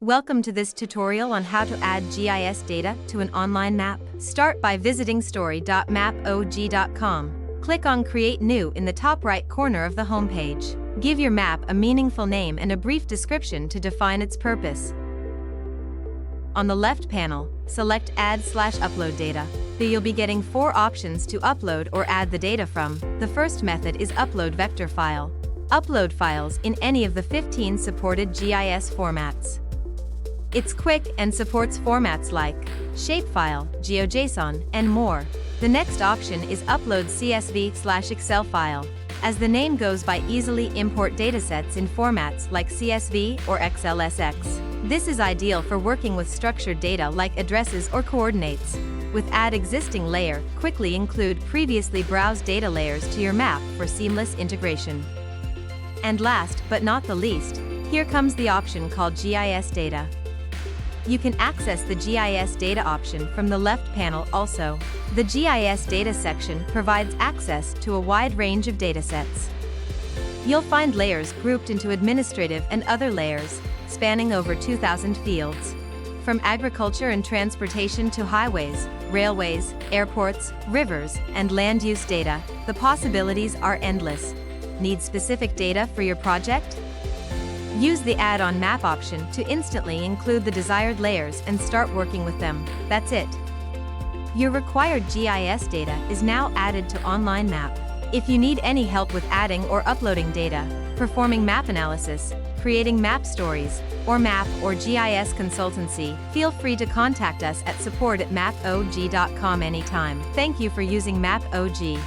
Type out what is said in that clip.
Welcome to this tutorial on how to add GIS data to an online map. Start by visiting story.mapog.com. Click on Create New in the top right corner of the homepage. Give your map a meaningful name and a brief description to define its purpose. On the left panel, select Add/Upload Data. You'll be getting 4 options to upload or add the data from. The first method is Upload Vector File. Upload files in any of the 15 supported GIS formats. It's quick and supports formats like shapefile, GeoJSON, and more. The next option is Upload CSV/Excel file. As the name goes by, easily import datasets in formats like CSV or XLSX. This is ideal for working with structured data like addresses or coordinates. With Add Existing Layer, quickly include previously browsed data layers to your map for seamless integration. And last but not the least, here comes the option called GIS Data. You can access the GIS Data option from the left panel also. The GIS Data section provides access to a wide range of datasets. You'll find layers grouped into administrative and other layers, spanning over 2,000 fields. From agriculture and transportation to highways, railways, airports, rivers, and land use data, the possibilities are endless. Need specific data for your project? Use the Add on Map option to instantly include the desired layers and start working with them. That's it. Your required GIS data is now added to Online Map. If you need any help with adding or uploading data, performing map analysis, creating map stories, or map or GIS consultancy, feel free to contact us at support@mapog.com anytime. Thank you for using MapOG.